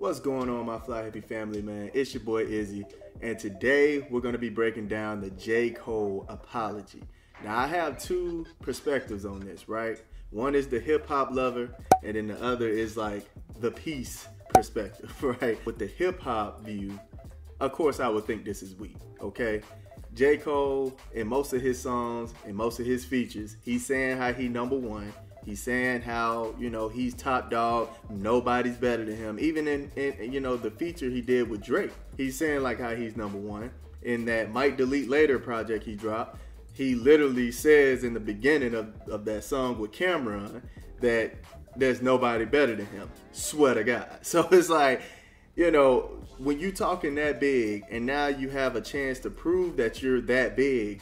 What's going on, my Fly Happy family, man? It's your boy Izzy, and today we're going to be breaking down the J. Cole apology. Now, I have two perspectives on this, right? One is the hip-hop lover, and then the other is like the peace perspective, right? With the hip-hop view, of course I would think this is weak, okay? J. Cole, in most of his songs, in most of his features, he's saying how he #1. He's saying how, you know, he's top dog, nobody's better than him. Even in you know, the feature he did with Drake, he's saying like how he's #1. In that Might Delete Later project he dropped, he literally says in the beginning of that song with Cameron that there's nobody better than him. Swear to God. So it's like, you know, when you talking that big and now you have a chance to prove that you're that big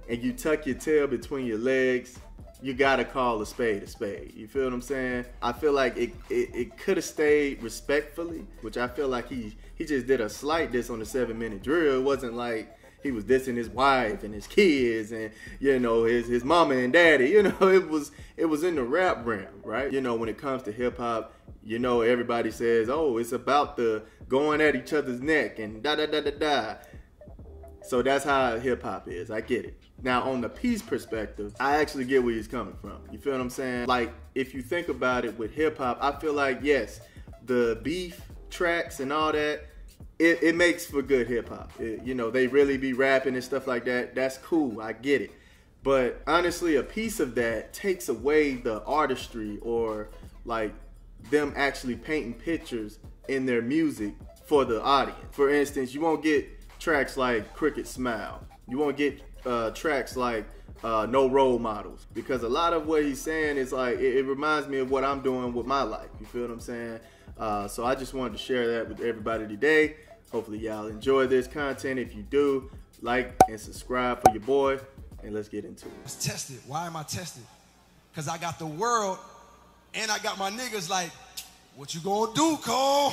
and you tuck your tail between your legs, you gotta call a spade a spade. You feel what I'm saying? I feel like it could have stayed respectfully, which I feel like he just did a slight diss on the 7-minute drill. It wasn't like he was dissing his wife and his kids and, you know, his mama and daddy. You know, it was in the rap realm, right? You know, when it comes to hip hop, you know, everybody says, oh, it's about the going at each other's neck and da da da da da. So that's how hip hop is. I get it. Now, on the peace perspective, I actually get where he's coming from. You feel what I'm saying? Like, if you think about it with hip hop, I feel like, yes, the beef tracks and all that, it makes for good hip hop. You know, they really be rapping and stuff like that. That's cool. I get it. But honestly, a piece of that takes away the artistry or like them actually painting pictures in their music for the audience. For instance, you won't get tracks like Cricket Smile. You won't get tracks like No Role Models, because a lot of what he's saying is like, it reminds me of what I'm doing with my life. You feel what I'm saying? So I just wanted to share that with everybody today. Hopefully y'all enjoy this content. If you do, like and subscribe for your boy, and let's get into it. I was tested. Why am I tested? Because I got the world and I got my niggas like, what you gonna do, Cole?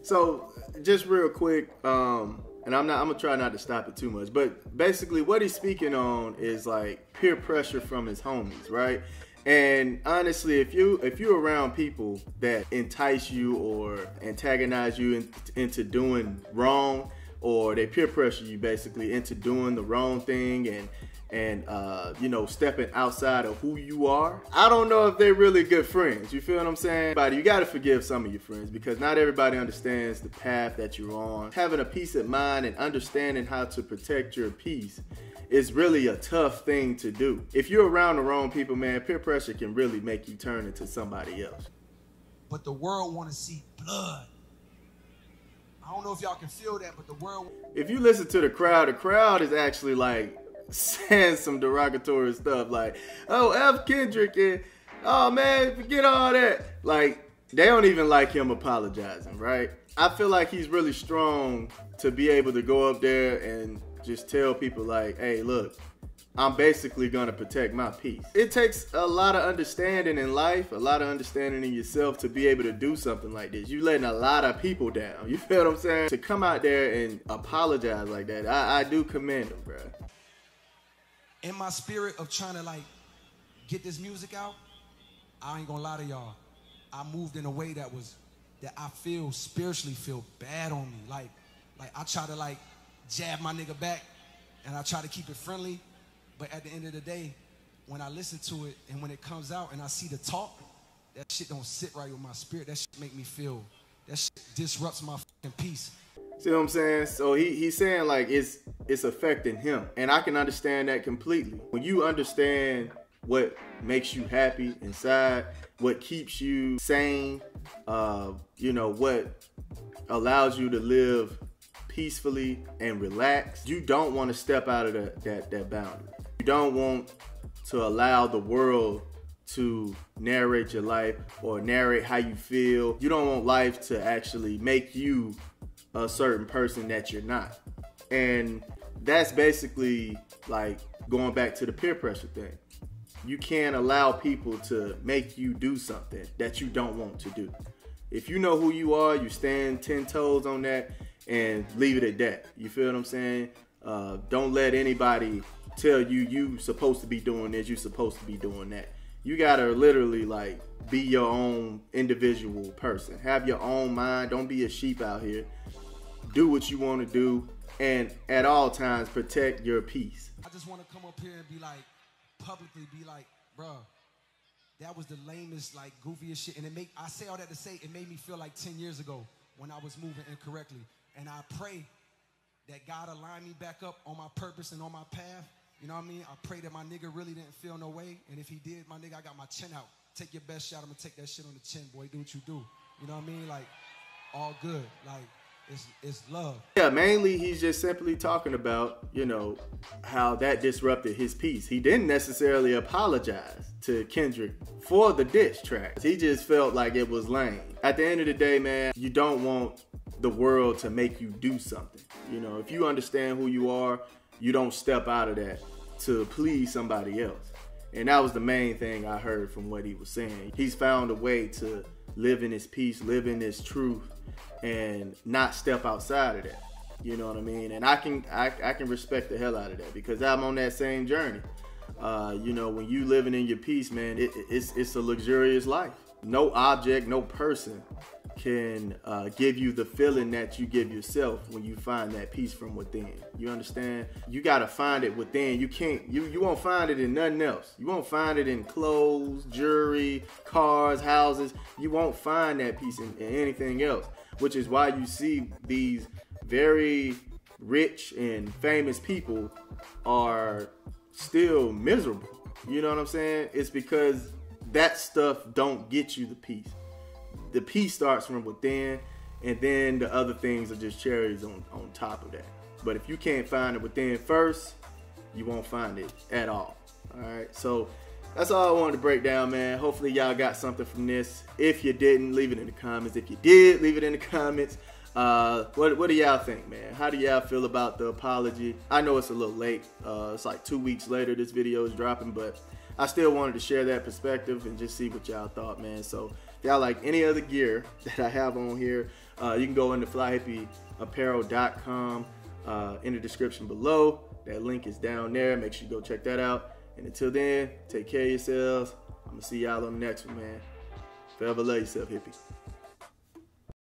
So just real quick, and I'm gonna try not to stop it too much, but basically what he's speaking on is like peer pressure from his homies, right? And honestly, if you're around people that entice you or antagonize you into doing wrong, or they peer pressure you basically into doing the wrong thing and you know, stepping outside of who you are, I don't know if they're really good friends. You feel what I'm saying? But you got to forgive some of your friends, because not everybody understands the path that you're on. Having a peace of mind and understanding how to protect your peace is really a tough thing to do. If you're around the wrong people, man, peer pressure can really make you turn into somebody else. But the world want to see blood. I don't know if y'all can feel that, but the world... If you listen to the crowd is actually like saying some derogatory stuff like, oh, F Kendrick, and oh man, forget all that. Like, they don't even like him apologizing, right? I feel like he's really strong to be able to go up there and just tell people like, hey, look, I'm basically gonna protect my peace. It takes a lot of understanding in life, a lot of understanding in yourself to be able to do something like this. You letting a lot of people down. You feel what I'm saying? To come out there and apologize like that, I do commend him, bro. In my spirit of trying to like get this music out, I ain't gonna lie to y'all, I moved in a way that I feel spiritually feel bad on me. Like I try to like jab my nigga back and I try to keep it friendly, but at the end of the day, when I listen to it and when it comes out and I see the talk, that shit don't sit right with my spirit. That shit make me feel, that shit disrupts my fucking peace. See what I'm saying? So he's saying like it's affecting him, and I can understand that completely. When you understand what makes you happy inside, what keeps you sane, you know, what allows you to live peacefully and relax, you don't want to step out of that boundary. You don't want to allow the world to narrate your life or narrate how you feel. You don't want life to actually make you a certain person that you're not. And that's basically like going back to the peer pressure thing. You can't allow people to make you do something that you don't want to do. If you know who you are, you stand 10 toes on that and leave it at that. You feel what I'm saying? Don't let anybody tell you supposed to be doing this, you supposed to be doing that. You gotta literally like be your own individual person. Have your own mind. Don't be a sheep out here. Do what you want to do, and at all times protect your peace. I just want to come up here and be like, publicly be like, bruh, that was the lamest, like, goofiest shit. And I say all that to say, it made me feel like 10 years ago when I was moving incorrectly. And I pray that God align me back up on my purpose and on my path. You know what I mean? I pray that my nigga really didn't feel no way. And if he did, my nigga, I got my chin out. Take your best shot. I'm going to take that shit on the chin, boy. Do what you do. You know what I mean? Like, all good. Like, it's love. Yeah, mainly he's just simply talking about, you know, how that disrupted his peace. He didn't necessarily apologize to Kendrick for the diss track. He just felt like it was lame. At the end of the day, man, you don't want the world to make you do something. You know, if you understand who you are, you don't step out of that to please somebody else. And that was the main thing I heard from what he was saying. He's found a way to live in his peace, live in his truth, and not step outside of that. You know what I mean? And I can respect the hell out of that, because I'm on that same journey. You know, when you living in your peace, man, it's a luxurious life. No object, no person can give you the feeling that you give yourself when you find that peace from within. You understand? You gotta find it within. You won't find it in nothing else. You won't find it in clothes, jewelry, cars, houses. You won't find that peace in anything else, which is why you see these very rich and famous people are still miserable. You know what I'm saying? It's because that stuff don't get you the peace. The peace starts from within, and then the other things are just cherries on top of that. But if you can't find it within first, you won't find it at all. All right, so that's all I wanted to break down, man. Hopefully y'all got something from this. If you didn't, leave it in the comments. If you did, leave it in the comments. What do y'all think, man? How do y'all feel about the apology? I know it's a little late. It's like 2 weeks later this video is dropping, but I still wanted to share that perspective and just see what y'all thought, man. So if y'all like any other gear that I have on here, you can go into flyhippieapparel.com in the description below. That link is down there. Make sure you go check that out. And until then, take care of yourselves. I'm going to see y'all on the next one, man. Forever love yourself, hippie.